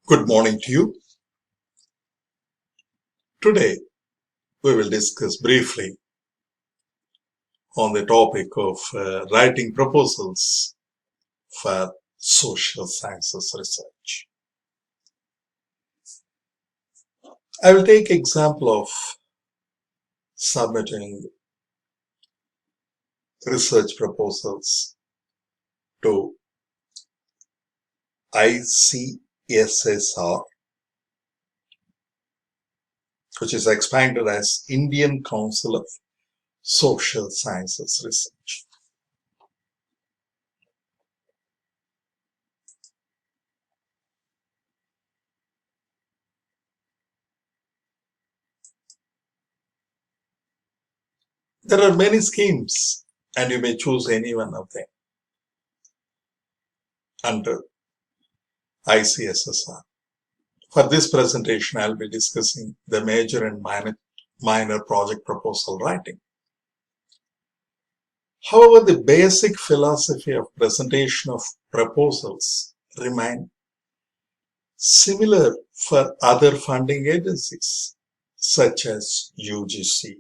Good morning to you. Today, we will discuss briefly on the topic of writing proposals for social sciences research. I will take example of submitting research proposals to ICSSR, which is expanded as Indian Council of Social Sciences Research. There are many schemes and you may choose any one of them under ICSSR. For this presentation, I'll be discussing the major and minor project proposal writing. However, the basic philosophy of presentation of proposals remain similar for other funding agencies such as UGC,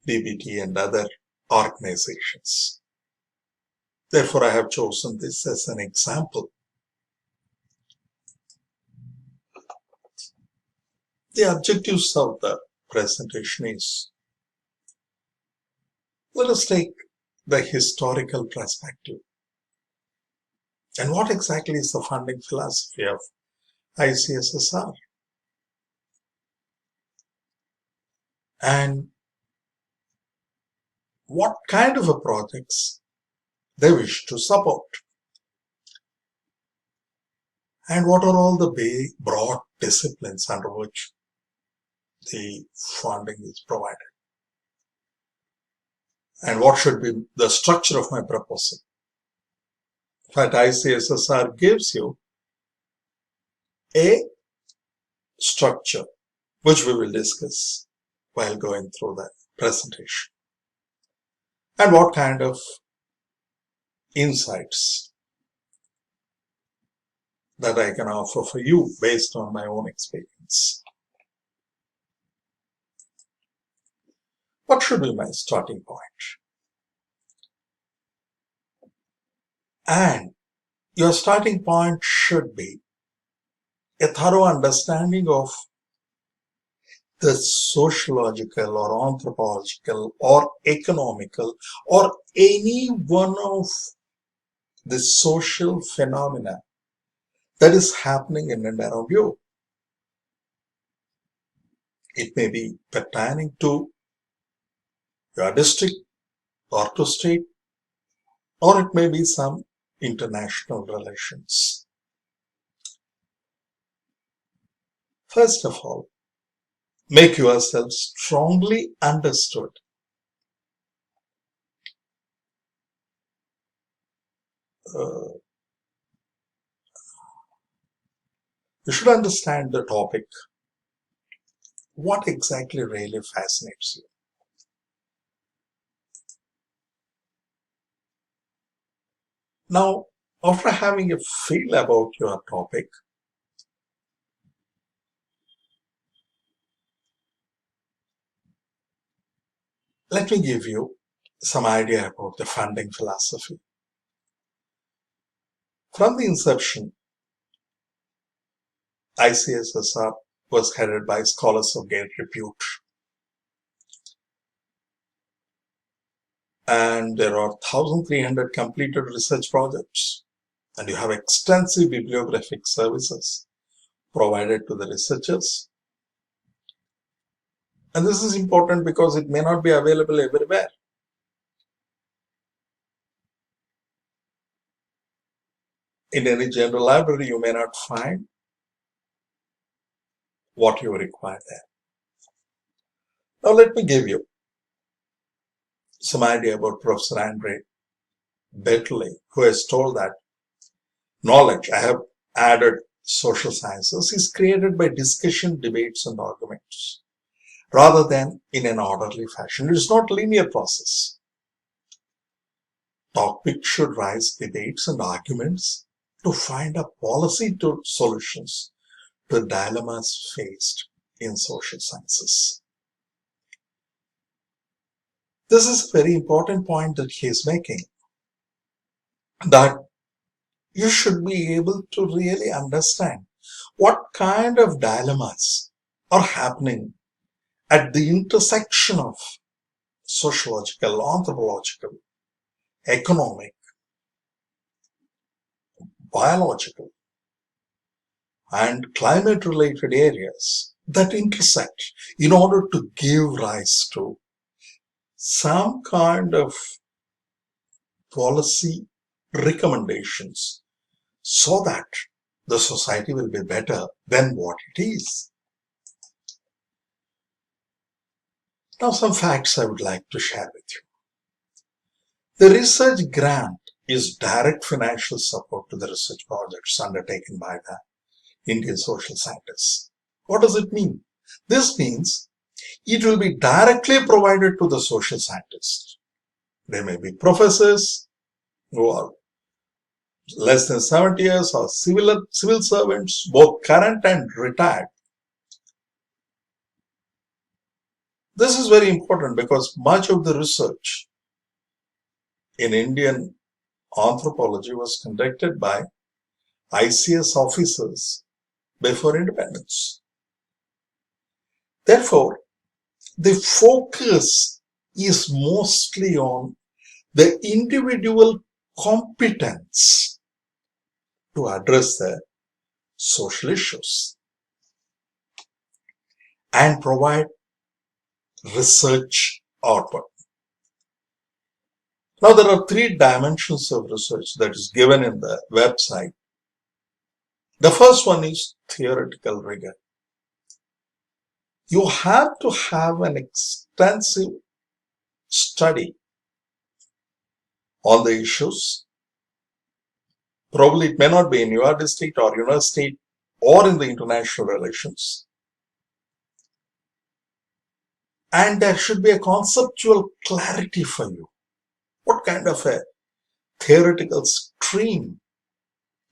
BBT and other organizations. Therefore, I have chosen this as an example. The objectives of the presentation is, let us take the historical perspective. And what exactly is the funding philosophy of ICSSR? And what kind of projects they wish to support? And what are all the broad disciplines under which the funding is provided? And what should be the structure of my proposal? In fact, ICSSR gives you a structure which we will discuss while going through the presentation. And what kind of insights that I can offer for you based on my own experience. What should be my starting point? And your starting point should be a thorough understanding of the sociological or anthropological or economical or any one of the social phenomena that is happening in and around you. It may be pertaining to your district or to state, or it may be some international relations. First of all, make yourself strongly understood. You should understand the topic. What exactly really fascinates you? Now, after having a feel about your topic, let me give you some idea about the funding philosophy. From the inception, ICSSR was headed by scholars of great repute. And there are 1,300 completed research projects. And you have extensive bibliographic services provided to the researchers. And this is important because it may not be available everywhere. In any general library, you may not find what you require there. Now let me give you some idea about Professor Andre Bentley, who has told that knowledge, I have added social sciences, is created by discussion, debates, and arguments, rather than in an orderly fashion. It is not a linear process. Topics should rise debates and arguments to find a policy to solutions to dilemmas faced in social sciences. This is a very important point that he is making, that you should be able to really understand what kind of dilemmas are happening at the intersection of sociological, anthropological, economic, biological, and climate-related areas that intersect in order to give rise to some kind of policy recommendations so that the society will be better than what it is. Now, some facts I would like to share with you. The research grant is direct financial support to the research projects undertaken by the Indian social scientists. What does it mean? This means it will be directly provided to the social scientists. They may be professors who are less than 70 years or civil servants, both current and retired. This is very important because much of the research in Indian anthropology was conducted by ICS officers before independence. Therefore, the focus is mostly on the individual competence to address the social issues and provide research output. Now, there are 3 dimensions of research that is given in the website. The first one is theoretical rigor. You have to have an extensive study on the issues. Probably it may not be in your district or university or in the international relations. And there should be a conceptual clarity for you. What kind of a theoretical stream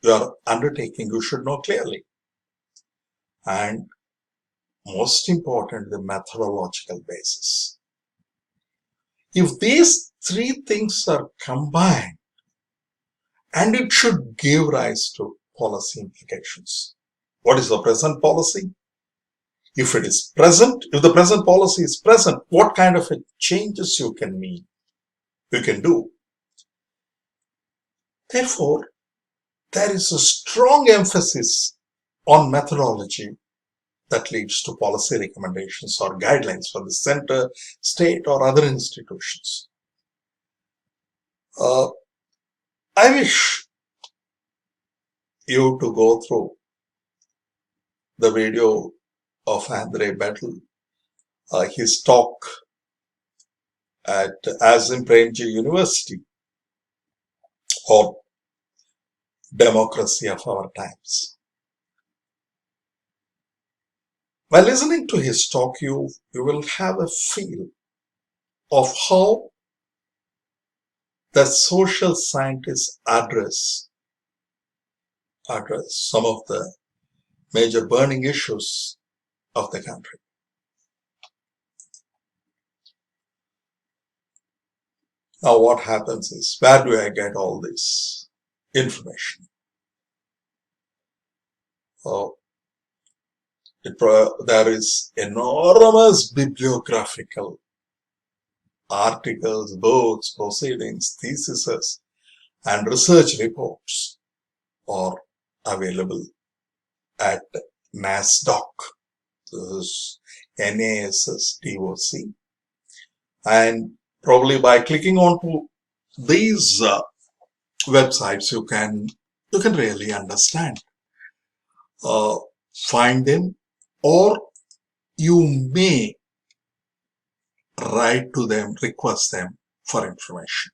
you are undertaking, you should know clearly. And most important, the methodological basis. If these 3 things are combined, and it should give rise to policy implications. What is the present policy? If it is present, if the present policy is present, what kind of changes you can do? Therefore, there is a strong emphasis on methodology that leads to policy recommendations or guidelines for the center, state, or other institutions. I wish you to go through the video of Andre Bettel, his talk at Azim Premji University on democracy of our times. By listening to his talk, you will have a feel of how the social scientists address some of the major burning issues of the country. Now what happens is, where do I get all this information? There is enormous bibliographical articles, books, proceedings, theses, and research reports are available at NASDOC. This is NASSDOC. And probably by clicking onto these websites, you can really understand, find them, or you may write to them, request them for information.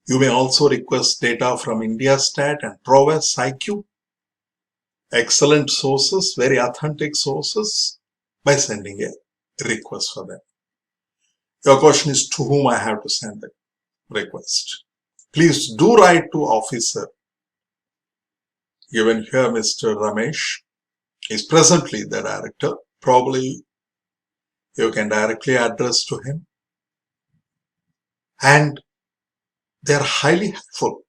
You may also request data from IndiaStat and Proves IQ, excellent sources, very authentic sources, by sending a request for them. Your question is to whom I have to send the request. Please do write to officer Given here, Mr. Ramesh is presently the director. Probably you can directly address to him. And they're highly helpful.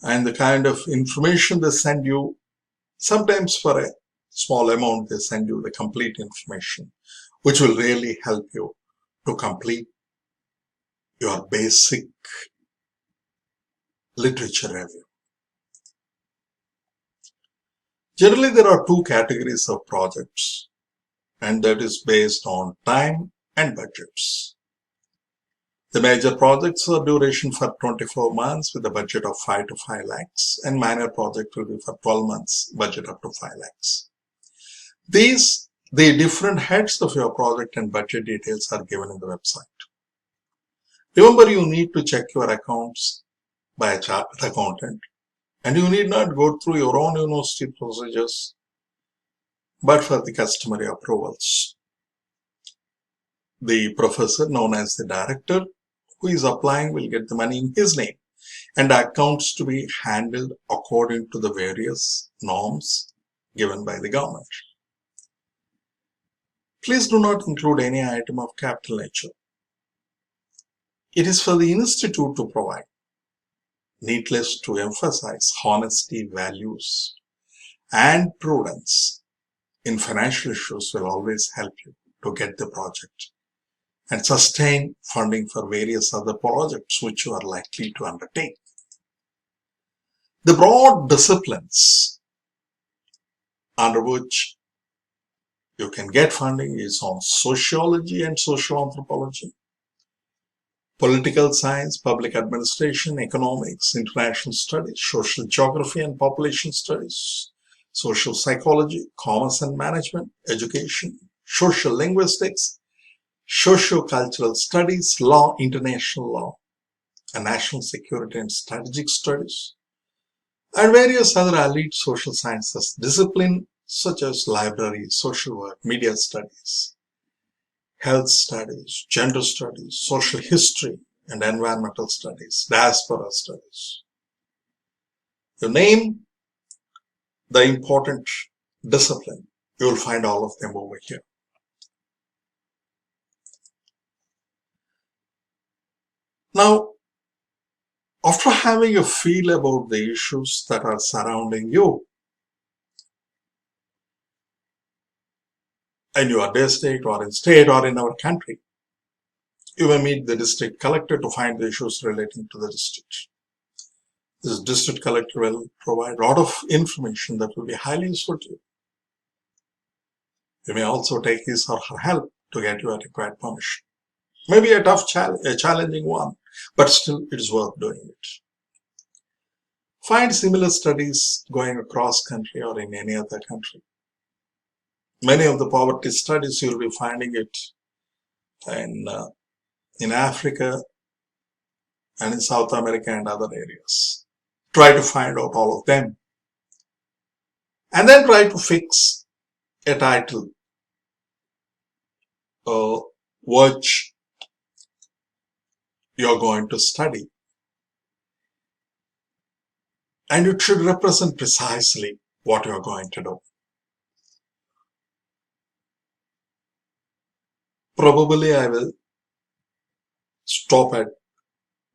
And the kind of information they send you, sometimes for a small amount, they send you the complete information, which will really help you to complete your basic literature review. Generally, there are two categories of projects, and that is based on time and budgets. The major projects are duration for 24 months with a budget of 5 to 5 lakhs, and minor project will be for 12 months, budget up to 5 lakhs. The different heads of your project and budget details are given in the website. Remember, you need to check your accounts by a chartered accountant, and you need not go through your own university procedures, but for the customary approvals. The professor, known as the director, who is applying will get the money in his name, and accounts to be handled according to the various norms given by the government. Please do not include any item of capital nature. It is for the institute to provide. Needless to emphasize, honesty, values, and prudence in financial issues will always help you to get the project and sustain funding for various other projects which you are likely to undertake. The broad disciplines under which you can get funding is on sociology and social anthropology, political science, public administration, economics, international studies, social geography and population studies, social psychology, commerce and management, education, social linguistics, socio-cultural studies, law, international law, and national security and strategic studies, and various other allied social sciences disciplines such as library, social work, media studies, health studies, gender studies, social history, and environmental studies, diaspora studies. You name the important discipline, you will find all of them over here. Now, after having a feel about the issues that are surrounding you in your district or in state or in our country, you may meet the district collector to find the issues relating to the district. This district collector will provide a lot of information that will be highly useful to you. You may also take his or her help to get your required permission. Maybe a tough a challenging one, but still it is worth doing it. Find similar studies going across country or in any other country. Many of the poverty studies you will be finding it in Africa and in South America and other areas. Try to find out all of them. And then try to fix a title which you're going to study. And it should represent precisely what you're going to do. Probably I will stop at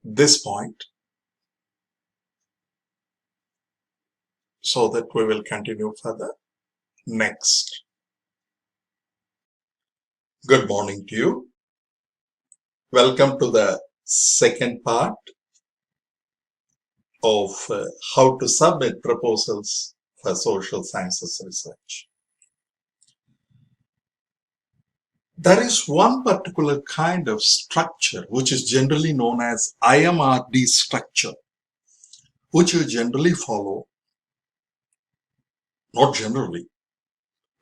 this point so that we will continue further next. Good morning to you. Welcome to the second part of how to submit proposals for social sciences research. There is one particular kind of structure which is generally known as IMRD structure, which you generally follow. Not generally.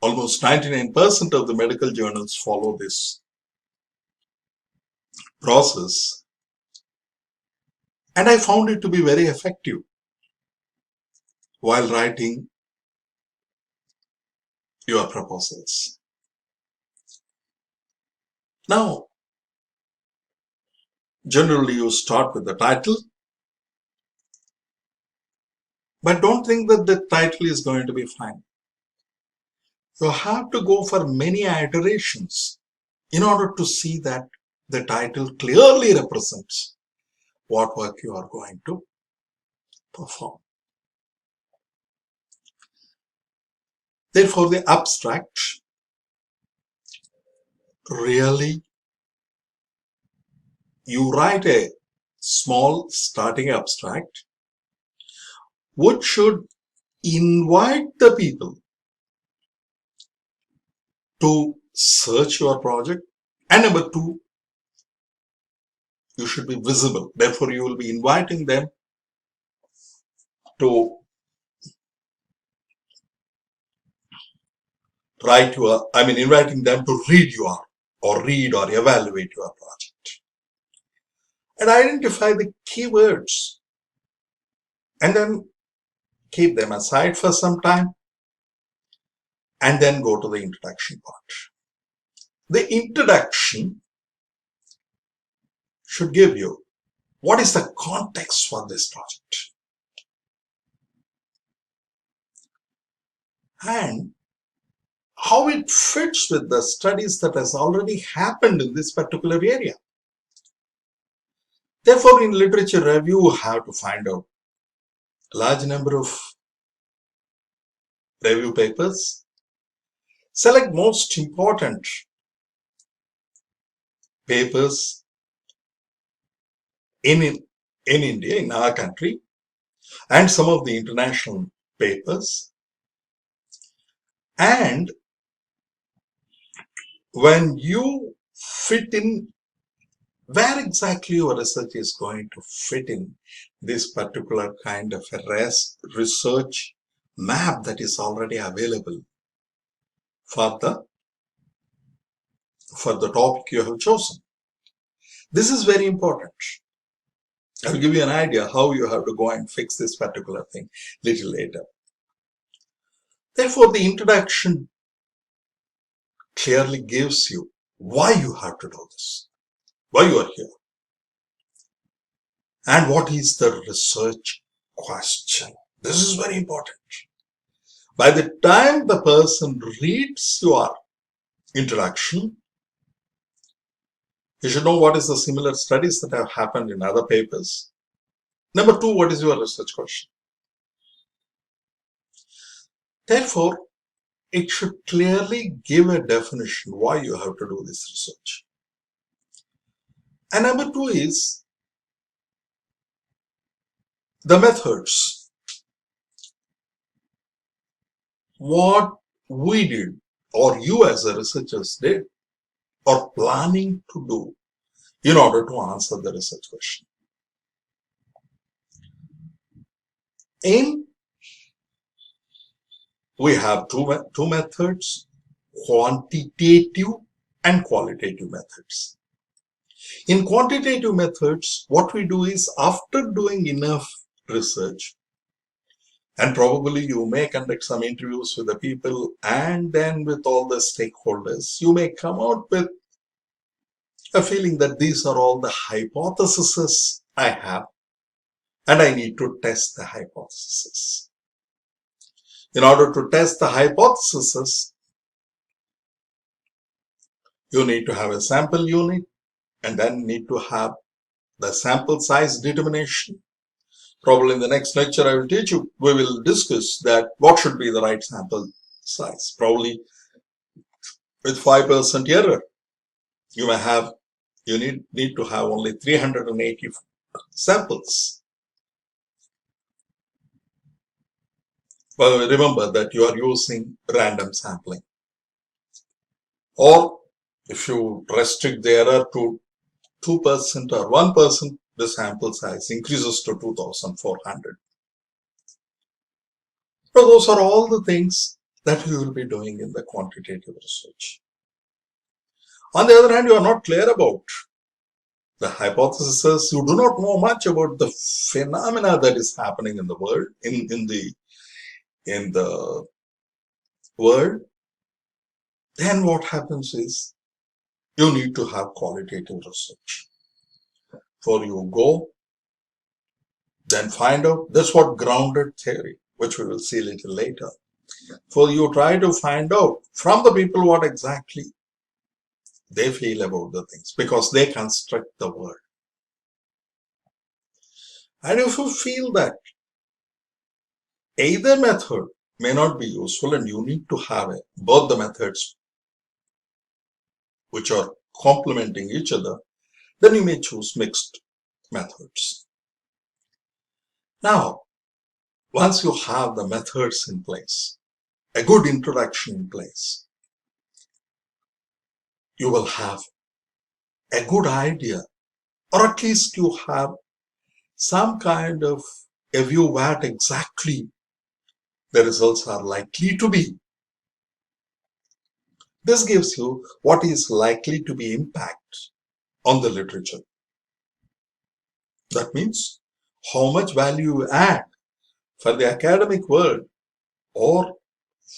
Almost 99% of the medical journals follow this process. And I found it to be very effective while writing your proposals. Now, generally you start with the title, But don't think that the title is going to be fine. You have to go for many iterations in order to see that the title clearly represents what work you are going to perform. Therefore, the abstract really, you write a small starting abstract which should invite the people to search your project, and number two, you should be visible. Therefore, you will be inviting them to inviting them to read or evaluate your project. And identify the keywords and then keep them aside for some time and then go to the introduction part. The introduction should give you what is the context for this project and how it fits with the studies that has already happened in this particular area. Therefore, in literature review, you have to find out a large number of review papers, select most important papers in India, in our country, and some of the international papers. And when you fit in where exactly your research is going to fit in this particular kind of a research map that is already available for the topic you have chosen. This is very important. I'll give you an idea how you have to go and fix this particular thing little later. Therefore, the introduction clearly gives you why you have to do this, why you are here, and what is the research question. This is very important. By the time the person reads your introduction, you should know what is the similar studies that have happened in other papers. Number two, what is your research question? Therefore, it should clearly give a definition why you have to do this research. And number two is the methods. What we did, or you as a researchers did, or planning to do in order to answer the research question. We have two methods, quantitative and qualitative methods. In quantitative methods, what we do is after doing enough research, and probably you may conduct some interviews with the people and then with all the stakeholders, you may come out with a feeling that these are all the hypotheses I have and I need to test the hypothesis. In order to test the hypothesis, you need to have a sample unit and then need to have the sample size determination. Probably in the next lecture I will teach you, we will discuss that what should be the right sample size. Probably with 5% error, you need to have only 380 samples. Well, remember that you are using random sampling. Or if you restrict the error to 2% or 1%, the sample size increases to 2,400. So those are all the things that we will be doing in the quantitative research. On the other hand, you are not clear about the hypothesis. You do not know much about the phenomena that is happening in the world, in the world. Then what happens is you need to have qualitative research. For you go Then find out, that's what grounded theory, which we will see a little later. So you try to find out from the people what exactly they feel about the things, because they construct the world. And if you feel that either method may not be useful and you need to have both the methods which are complementing each other, then you may choose mixed methods. Now, once you have the methods in place, a good introduction in place, you will have a good idea, or at least you have some kind of a view what exactly the results are likely to be. This gives you what is likely to be impact on the literature. That means how much value you add for the academic world or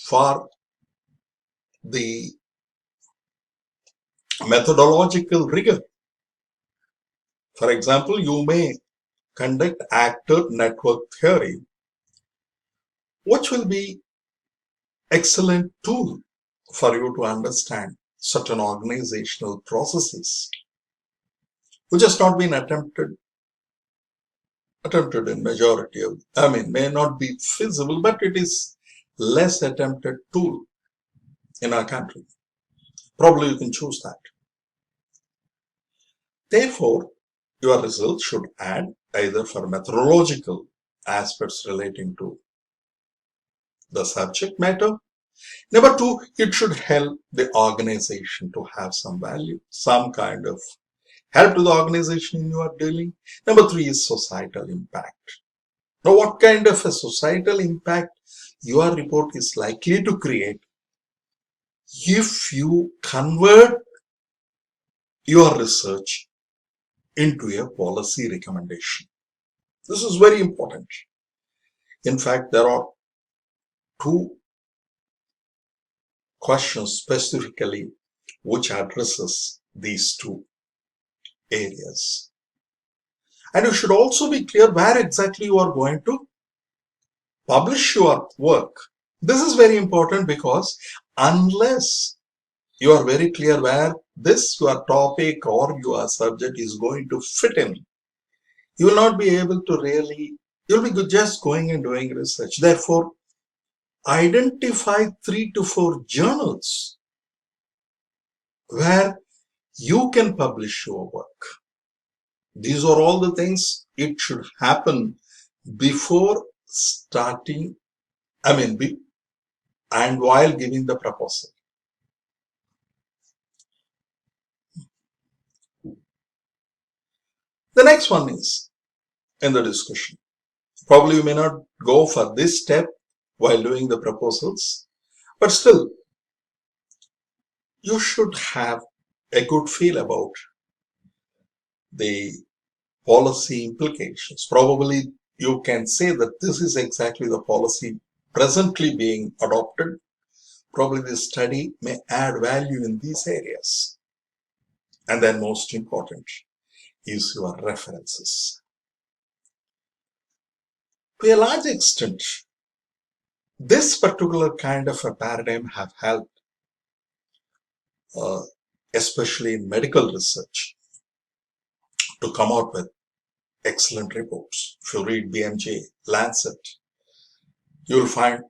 for the methodological rigor. For example, you may conduct actor network theory, which will be excellent tool for you to understand certain organizational processes, which has not been attempted in majority of, may not be feasible, but it is less attempted tool in our country. Probably you can choose that. Therefore, your results should add either for methodological aspects relating to the subject matter. Number two, it should help the organization to have some value, some kind of help to the organization you are dealing. Number three is societal impact. Now, what kind of a societal impact your report is likely to create if you convert your research into a policy recommendation? This is very important. In fact, there are two questions specifically which addresses these two areas. And you should also be clear where exactly you are going to publish your work. This is very important because unless you are very clear where this your topic or your subject is going to fit in, you will not be able to really, you'll be just going and doing research. Therefore, identify 3 to 4 journals where you can publish your work. These are all the things it should happen before starting, and while giving the proposal. The next one is in the discussion. Probably you may not go for this step while doing the proposals, but still you should have a good feel about the policy implications. Probably you can say that this is exactly the policy presently being adopted. Probably this study may add value in these areas. And then most important is your references. To a large extent, this particular kind of a paradigm have helped, especially in medical research, to come out with excellent reports. If you read BMJ, Lancet, you will find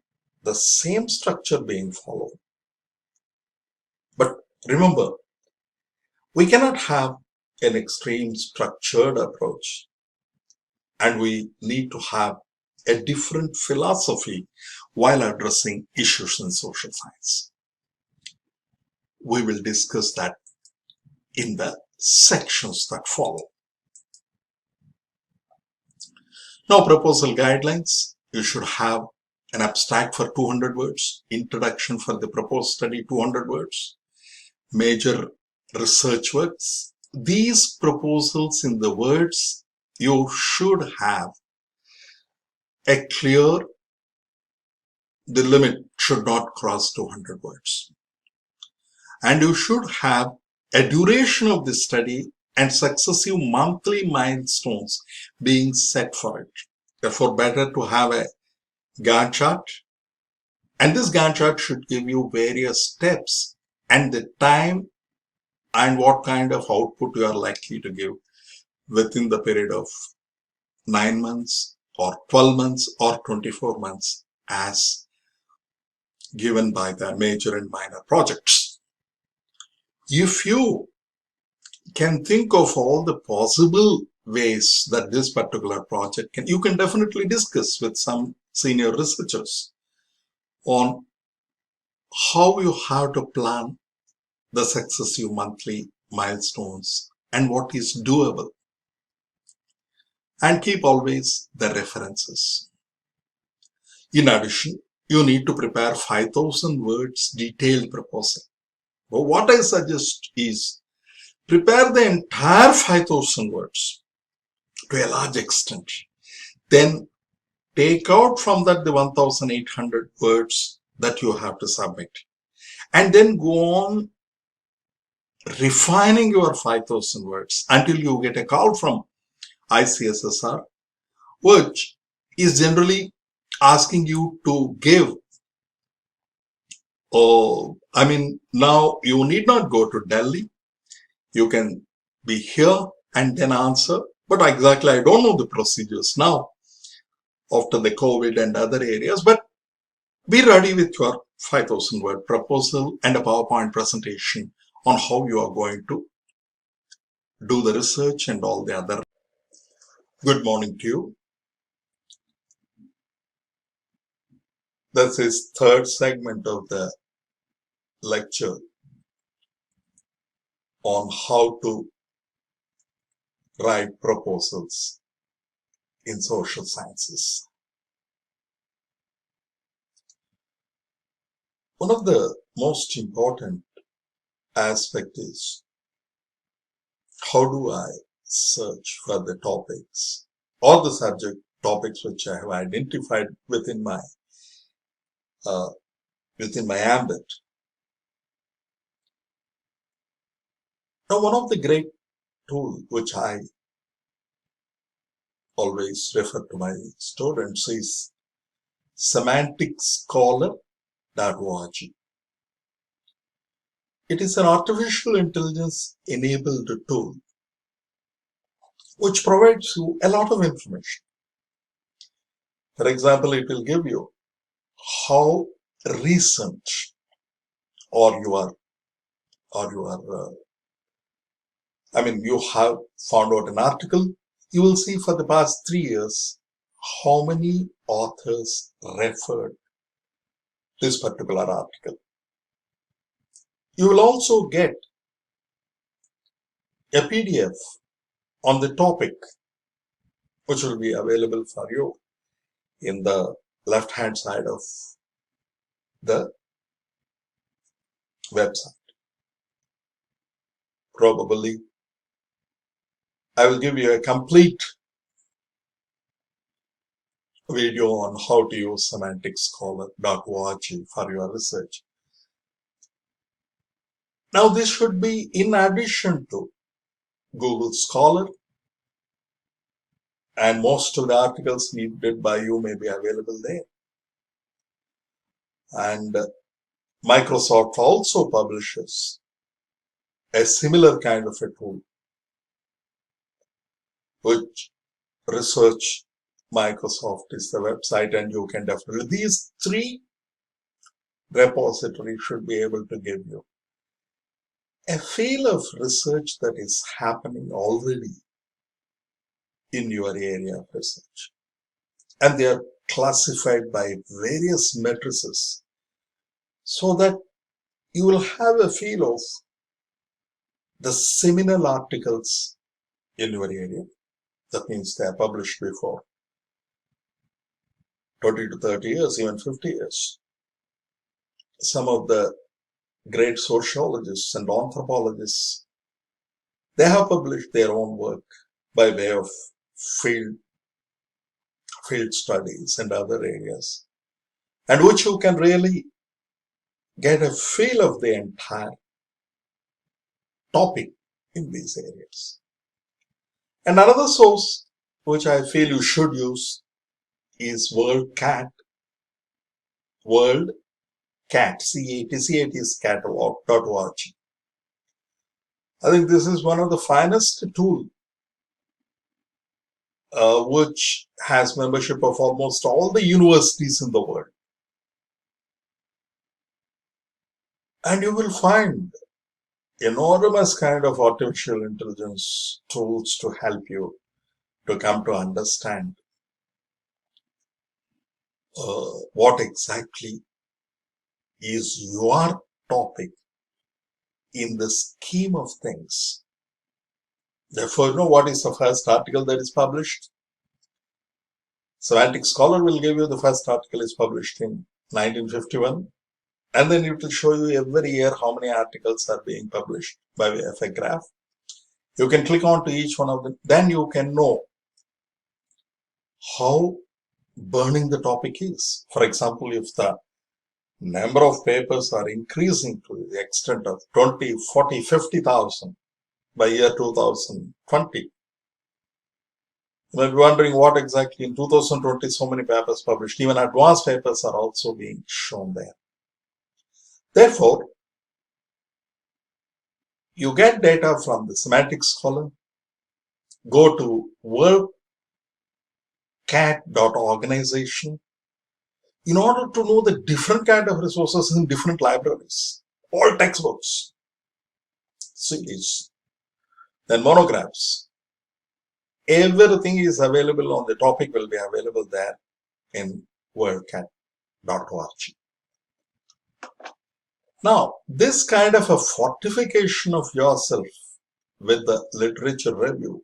the same structure being followed. But remember, we cannot have an extreme structured approach, and we need to have a different philosophy while addressing issues in social science. We will discuss that in the sections that follow. Now, proposal guidelines. You should have an abstract for 200 words, introduction for the proposed study 200 words, major research works. These proposals in the words, you should have a clear, the limit should not cross 200 words. And you should have a duration of the study and successive monthly milestones being set for it. Therefore, better to have a Gantt chart. And this Gantt chart should give you various steps and the time and what kind of output you are likely to give within the period of 9 months or 12 months or 24 months as given by the major and minor projects. If you can think of all the possible ways that this particular project you can definitely discuss with some senior researchers on how you have to plan the successive monthly milestones and what is doable. And keep always the references. In addition, you need to prepare 5,000 words detailed proposal. But what I suggest is prepare the entire 5,000 words to a large extent. Then take out from that the 1,800 words that you have to submit. And then go on refining your 5,000 words until you get a call from ICSSR, which is generally asking you to give. Now you need not go to Delhi. You can be here and then answer. But exactly, I don't know the procedures now after the COVID and other areas. But be ready with your 5,000 word proposal and a PowerPoint presentation on how you are going to do the research and all the other. Good morning to you. This is third segment of the lecture on how to write proposals in social sciences. One of the most important aspects is how do I search for the topics or the subject topics which I have identified within my ambit. Now, one of the great tools which I always refer to my students is semanticscholar.org. It is an artificial intelligence enabled tool which provides you a lot of information. For example, it will give you how recent you have found out an article. You will see for the past 3 years how many authors referred this particular article. You will also get a PDF on the topic which will be available for you in the left hand side of the website. Probably I will give you a complete video on how to use semanticscholar.org for your research. Now this should be in addition to Google Scholar, and most of the articles needed by you may be available there. And Microsoft also publishes a similar kind of a tool, which Research Microsoft is the website, and you can definitely, these 3 repositories should be able to give you a feel of research that is happening already in your area of research. And they are classified by various matrices so that you will have a feel of the seminal articles in your area. That means they are published before 20 to 30 years, even 50 years. Some of the great sociologists and anthropologists, they have published their own work by way of field studies and other areas, and which you can really get a feel of the entire topic in these areas. And another source which I feel you should use is WorldCat, C-A-T is catalog.org. I think this is one of the finest tools which has membership of almost all the universities in the world. And you will find enormous kind of artificial intelligence tools to help you to come to understand what exactly is your topic in the scheme of things. Therefore, you know what is the first article that is published? Semantic Scholar will give you the first article is published in 1951, and then it will show you every year how many articles are being published by way of a graph. You can click on to each one of them, then you can know how burning the topic is. For example, if the number of papers are increasing to the extent of 20, 40, 50,000 by year 2020, you might be wondering what exactly in 2020 so many papers published. Even advanced papers are also being shown there. Therefore, you get data from the Semantic Scholar, go to worldcat.organization in order to know the different kind of resources in different libraries, all textbooks, CDs, then monographs. Everything is available on the topic will be available there in worldcat.org. Now, this kind of a fortification of yourself with the literature review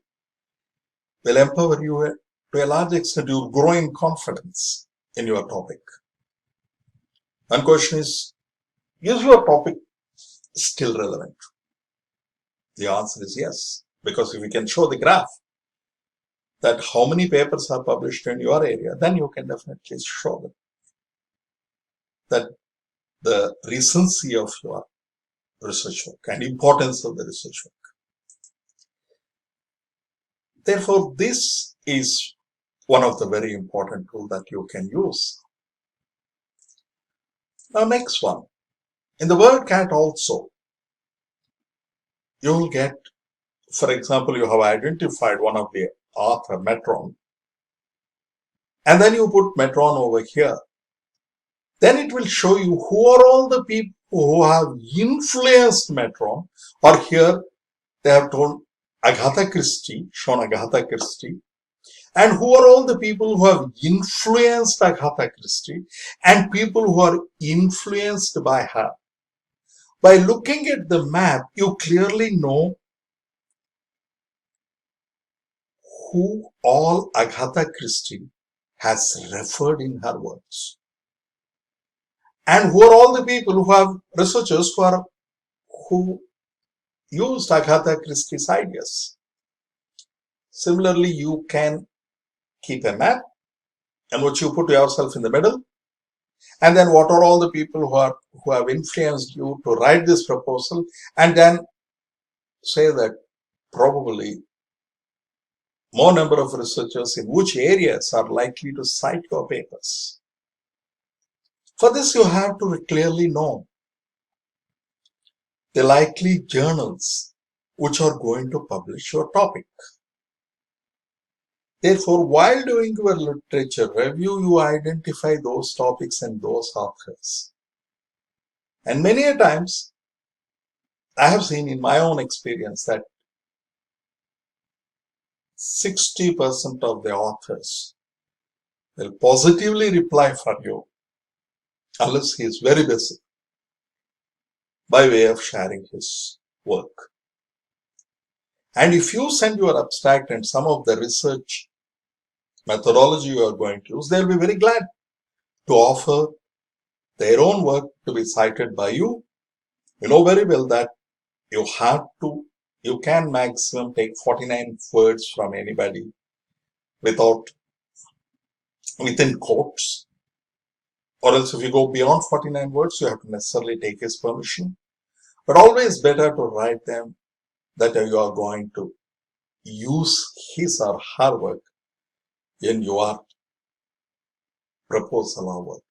will empower you to a large extent. You'll grow in confidence in your topic. One question is your topic still relevant? The answer is yes, because if you can show the graph that how many papers are published in your area, then you can definitely show them that the recency of your research work and importance of the research work. Therefore, this is one of the very important tools that you can use. Now, next one. In the WorldCat also, you will get, for example, you have identified one of the author, Metron, and then you put Metron over here. Then it will show you who are all the people who have influenced Metron, or here they have told Agatha Christie, shown Agatha Christie, and who are all the people who have influenced Agatha Christie and people who are influenced by her. By looking at the map, you clearly know who all Agatha Christie has referred in her works. And who are all the people who have researchers who used Agatha Christie's ideas. Similarly, you can keep a map and which you put yourself in the middle. And then what are all the people who have influenced you to write this proposal, and then say that probably more number of researchers in which areas are likely to cite your papers. For this, you have to clearly know the likely journals which are going to publish your topic. Therefore, while doing your literature review, you identify those topics and those authors. And many a times, I have seen in my own experience that 60% of the authors will positively reply for you unless he is very busy by way of sharing his work. And if you send your abstract and some of the research methodology you are going to use, they'll be very glad to offer their own work to be cited by you. You know very well that you can maximum take 49 words from anybody within quotes. Or else if you go beyond 49 words, you have to necessarily take his permission. But always better to write them that you are going to use his or her work in your proposal or work.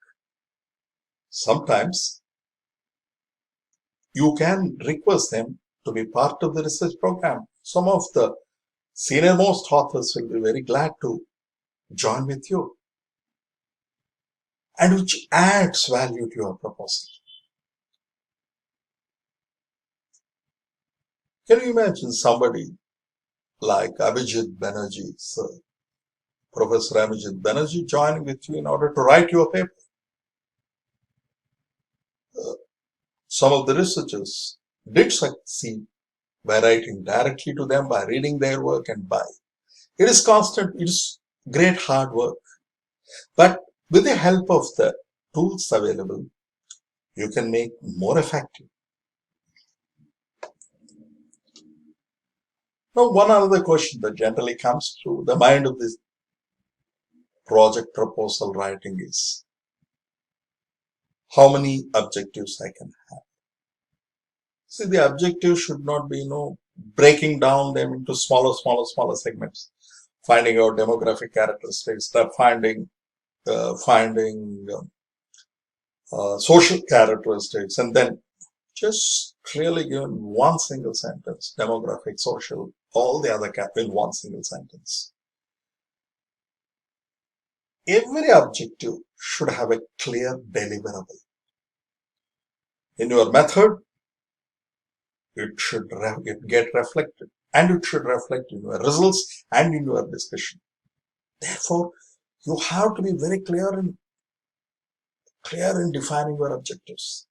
Sometimes you can request them to be part of the research program. Some of the senior most authors will be very glad to join with you, and which adds value to your proposal. Can you imagine somebody like Abhijit Banerjee, Professor Abhijit Banerjee, joining with you in order to write your paper? Some of the researchers did succeed by writing directly to them, by reading their work, and by it is constant, it is great hard work. But with the help of the tools available, you can make more effective. Now, one other question that generally comes through the mind of this project proposal writing is, how many objectives I can have? See, the objective should not be, breaking down them into smaller segments, finding out demographic characteristics, finding social characteristics, and then just really given one single sentence, demographic, social, all the other in one single sentence. Every objective should have a clear deliverable. In your method, it should get reflected, and it should reflect in your results and in your discussion. Therefore, you have to be very clear in defining your objectives.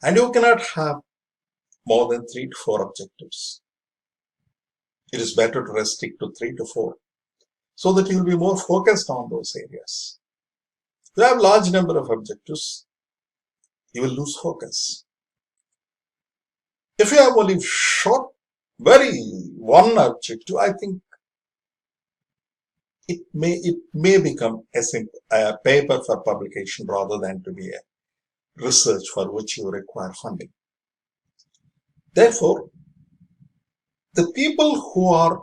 And you cannot have more than 3 to 4 objectives. It is better to restrict to 3 to 4 so that you will be more focused on those areas. If you have a large number of objectives, you will lose focus. If you have only one objective, I think it may become a paper for publication rather than to be a research for which you require funding. Therefore, the people who are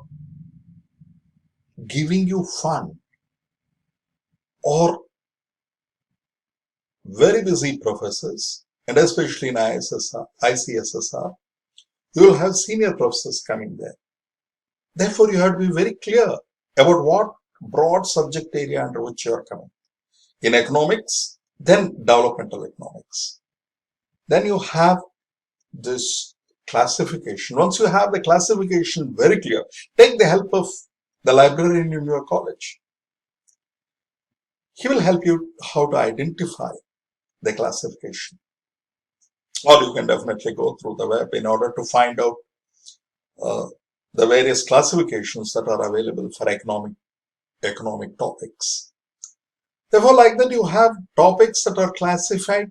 giving you fund or very busy professors, and especially in ICSSR, you will have senior professors coming there. Therefore, you have to be very clear about what broad subject area under which you are coming. In economics, then developmental economics. Then you have this classification. Once you have the classification very clear, take the help of the librarian in your college. He will help you how to identify the classification. Or you can definitely go through the web in order to find out the various classifications that are available for economic topics. Therefore, like that, you have topics that are classified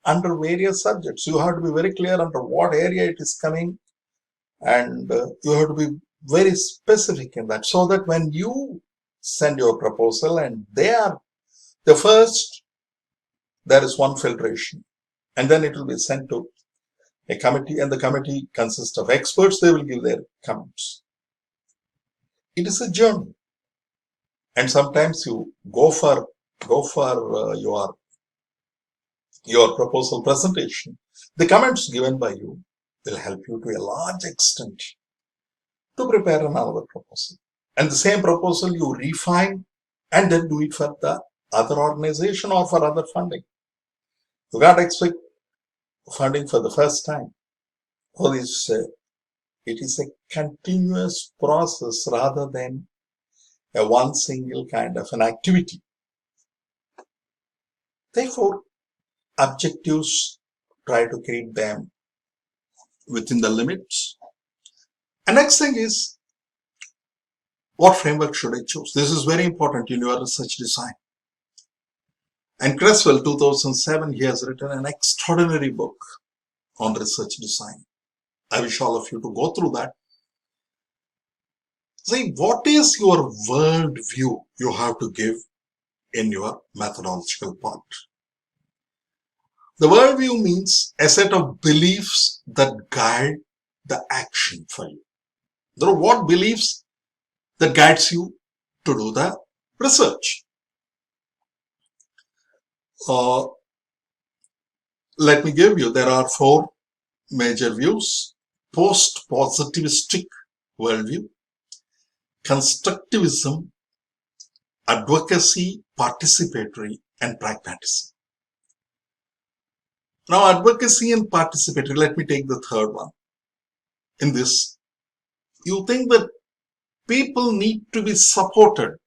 under various subjects. You have to be very clear under what area it is coming, and you have to be very specific in that, so that when you send your proposal and they are the first, there is one filtration, and then it will be sent to a committee, and the committee consists of experts. They will give their comments. It is a journey, and sometimes you go for your proposal presentation. The comments given by you will help you to a large extent to prepare another proposal. And the same proposal you refine and then do it for the other organization or for other funding. You can't expect funding for the first time. For this, it is a continuous process rather than a one single kind of an activity. Therefore, objectives, try to keep them within the limits. And next thing is, what framework should I choose? This is very important in your research design. And Creswell, 2007, he has written an extraordinary book on research design. I wish all of you to go through that. See, what is your worldview you have to give in your methodological part? The worldview means a set of beliefs that guide the action for you. There are what beliefs that guides you to do the research. Let me give you, there are 4 major views: post-positivistic worldview, constructivism, advocacy, participatory, and pragmatism. Now, advocacy and participatory, let me take the third one. In this, you think that people need to be supported.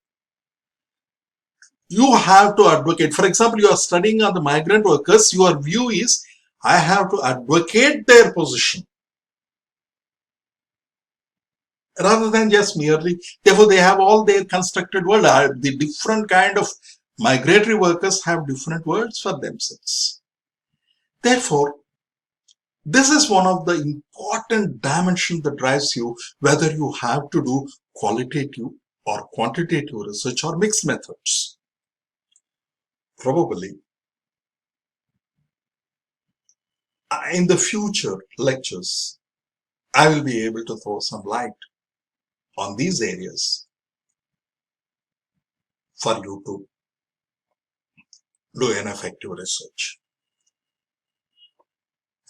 You have to advocate. For example, you are studying on the migrant workers, your view is, I have to advocate their position, rather than just merely, therefore they have all their constructed world. The different kind of migratory workers have different worlds for themselves. Therefore, this is one of the important dimensions that drives you, whether you have to do qualitative or quantitative research or mixed methods. Probably in the future lectures, I will be able to throw some light on these areas for you to do an effective research.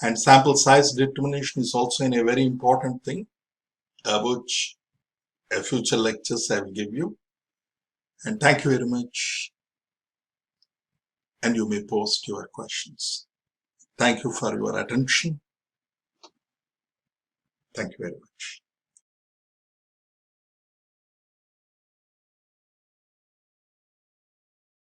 And sample size determination is also a very important thing, which a future lectures I will give you. And thank you very much. And you may post your questions. Thank you for your attention. Thank you very much.